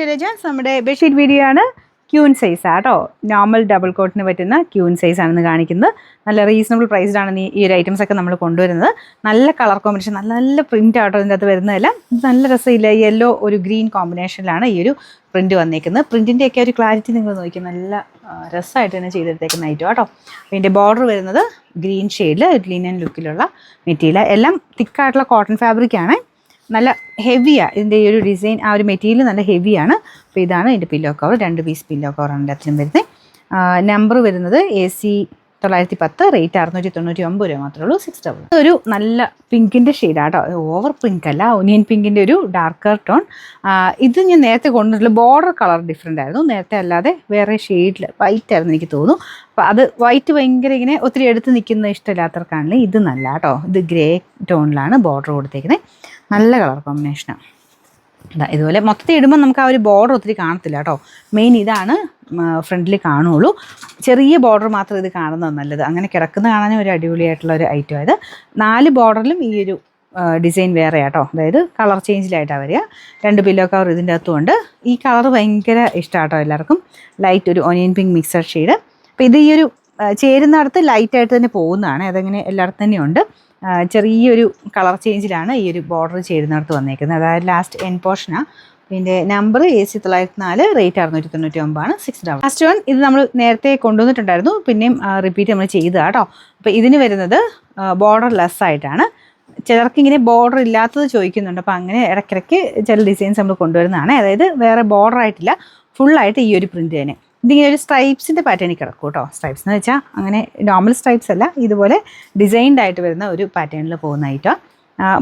To legends. നമ്മുടെ bedsheet video ആണ്. Queen size ആട്ടോ. നോർമൽ ഡബിൾ കോട്ടിന് പറ്റുന്ന ക്യൂൻ സൈസ് ആണെന്ന് കാണിക്കുന്നത്. നല്ല റീസണബിൾ പ്രൈസ്ഡ് ആണ് ഈ ഒരു ഐറ്റംസ് ഒക്കെ നമ്മൾ കൊണ്ടുവരുന്നത്. നല്ല കളർ കോമ്പിനേഷൻ, നല്ല നല്ല പ്രിന്റ് ആട്ടോ ഇതിൻ്റെ അകത്ത് വരുന്നതെല്ലാം. ഇത് നല്ല രസമില്ല, യെല്ലോ ഒരു ഗ്രീൻ കോമ്പിനേഷനിലാണ് ഈ ഒരു പ്രിന്റ് വന്നേക്കുന്നത്. പ്രിന്റിൻ്റെയൊക്കെ ഒരു ക്ലാരിറ്റി നിങ്ങൾ നോക്കി, നല്ല രസമായിട്ട് തന്നെ ചെയ്തെടുത്തേക്കുന്ന ഐറ്റം ആട്ടോ. ഇതിൻ്റെ ബോർഡർ വരുന്നത് ഗ്രീൻ ഷെയ്ഡിൽ ലിനൻ ലുക്കിലുള്ള മെറ്റീരിയൽ, എല്ലാം തിക്കായിട്ടുള്ള കോട്ടൺ ഫാബ്രിക്കാണ്. നല്ല ഹെവിയാണ് ഇതിൻ്റെ ഈ ഒരു ഡിസൈൻ, ആ ഒരു മെറ്റീരിയൽ നല്ല ഹെവിയാണ്. അപ്പോൾ ഇതാണ് ഇതിൻ്റെ പില്ലോ കവർ. 2 പീസ് പില്ലോ കവറാണ് എല്ലാത്തിനും വരുന്നത്. നമ്പർ വരുന്നത് AC 910, റേറ്റ് 699 രൂപ മാത്രമേ ഉള്ളൂ. 6 ഒരു നല്ല പിങ്കിൻ്റെ ഷെയ്ഡാട്ടോ, ഓവർ പിങ്ക് അല്ല, ഒനിയൻ പിങ്കിൻ്റെ ഒരു ഡാർക്കർ ടോൺ. ഇത് ഞാൻ നേരത്തെ കൊണ്ടുവന്നിട്ടുള്ള ബോർഡർ കളർ ഡിഫറെൻ്റ് ആയിരുന്നു. നേരത്തെ അല്ലാതെ വേറെ ഷെയ്ഡിൽ വൈറ്റ് ആയിരുന്നു എനിക്ക് തോന്നുന്നു. അപ്പോൾ അത് വൈറ്റ് ഭയങ്കര ഇങ്ങനെ ഒത്തിരി എടുത്ത് നിൽക്കുന്ന ഇഷ്ടമില്ലാത്തവർക്കാണെങ്കിൽ ഇത് നല്ല കേട്ടോ. ഇത് ഗ്രേ ടോണിലാണ് ബോർഡർ കൊടുത്തേക്കുന്നത്. നല്ല കളർ കോമ്പിനേഷനാണ്. ഇതുപോലെ മൊത്തത്തിൽ ഇടുമ്പോൾ നമുക്ക് ആ ഒരു ബോർഡർ ഒത്തിരി കാണത്തില്ല കേട്ടോ. മെയിൻ ഇതാണ് ഫ്രണ്ടിൽ കാണുള്ളൂ. ചെറിയ ബോർഡർ മാത്രം ഇത് കാണുന്നത് നല്ലത്. അങ്ങനെ കിടക്കുന്ന കാണാൻ ഒരു അടിപൊളിയായിട്ടുള്ള ഒരു ഐറ്റം ആയത്. 4 ബോർഡറിലും ഈ ഒരു ഡിസൈൻ വേറെ കേട്ടോ, അതായത് കളർ ചേഞ്ചിലായിട്ടാണ് വരിക. 2 പില്ലോ കവർ ഇതിൻ്റെ അകത്തുമുണ്ട്. ഈ കളർ ഭയങ്കര ഇഷ്ടമാട്ടോ എല്ലാവർക്കും. ലൈറ്റ് ഒരു ഒനിയൻ പിങ്ക് മിക്സഡ് ഷെയ്ഡ്. അപ്പോൾ ഇത് ഈ ഒരു ചേരുന്നിടത്ത് ലൈറ്റായിട്ട് തന്നെ പോകുന്നതാണ്. അതങ്ങനെ എല്ലായിടത്തും തന്നെ ഉണ്ട്. ചെറിയൊരു കളർ ചേഞ്ചിലാണ് ഈ ഒരു ബോർഡർ ചേരുന്നിടത്ത് വന്നേക്കുന്നത്. അതായത് ലാസ്റ്റ് എൻ പോർഷനാണ്. ഇതിൻ്റെ number AC 904, rate 699 6 last one ഇത് നമ്മൾ നേരത്തെ കൊണ്ടുവന്നിട്ടുണ്ടായിരുന്നു, പിന്നെയും റിപ്പീറ്റ് നമ്മൾ ചെയ്തതാണ് കേട്ടോ. അപ്പോൾ ഇതിന് വരുന്നത് ബോർഡർ ലെസ് ആയിട്ടാണ്. ചിലർക്ക് ഇങ്ങനെ ബോർഡർ ഇല്ലാത്തത് ചോദിക്കുന്നുണ്ട്. അപ്പോൾ അങ്ങനെ ഇടയ്ക്കിടയ്ക്ക് ചില ഡിസൈൻസ് നമ്മൾ കൊണ്ടുവരുന്നതാണ്. അതായത് വേറെ ബോർഡർ ആയിട്ടില്ല, ഫുള്ളായിട്ട് ഈ ഒരു പ്രിൻറ്റ് തന്നെ. ഇതിങ്ങനെ ഒരു സ്ട്രൈപ്സിൻ്റെ പാറ്റേണിൽ കിടക്കും കേട്ടോ. സ്ട്രൈപ്സ് എന്ന് വെച്ചാൽ അങ്ങനെ നോർമൽ സ്ട്രൈപ്സ് അല്ല, ഇതുപോലെ ഡിസൈൻഡ് ആയിട്ട് വരുന്ന ഒരു പാറ്റേണിൽ പോകുന്ന ഐറ്റം.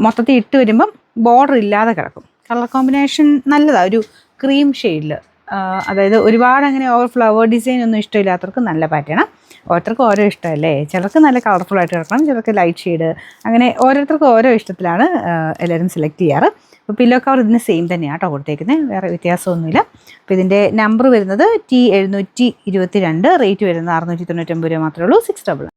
മൊത്തത്തിൽ ഇട്ട് വരുമ്പം ബോർഡർ ഇല്ലാതെ കിടക്കും. കളർ കോമ്പിനേഷൻ നല്ലതാണ്, ഒരു ക്രീം ഷെയ്ഡിൽ. അതായത് ഒരുപാട് അങ്ങനെ ഓവർ ഫ്ലവർ ഡിസൈൻ ഒന്നും ഇഷ്ടമില്ലാത്തവർക്ക് നല്ല പാറ്റേണാണ്. ഓരോരുത്തർക്കും ഓരോ ഇഷ്ടമല്ലേ. ചിലർക്ക് നല്ല കളർഫുള്ളായിട്ട് കിടക്കണം, ചിലർക്ക് ലൈറ്റ് ഷെയ്ഡ്, അങ്ങനെ ഓരോരുത്തർക്കും ഓരോ ഇഷ്ടത്തിലാണ് എല്ലാവരും സെലക്ട് ചെയ്യാറ്. അപ്പോൾ പില്ലോ കവർ ഇതിന് സെയിം തന്നെയാണ് കേട്ടോ കൊടുത്തേക്കുന്നത്, വേറെ വ്യത്യാസമൊന്നുമില്ല. അപ്പോൾ ഇതിൻ്റെ നമ്പർ വരുന്നത് T 722, റേറ്റ് വരുന്നത് 699 രൂപ മാത്രമേ ഉള്ളൂ. 6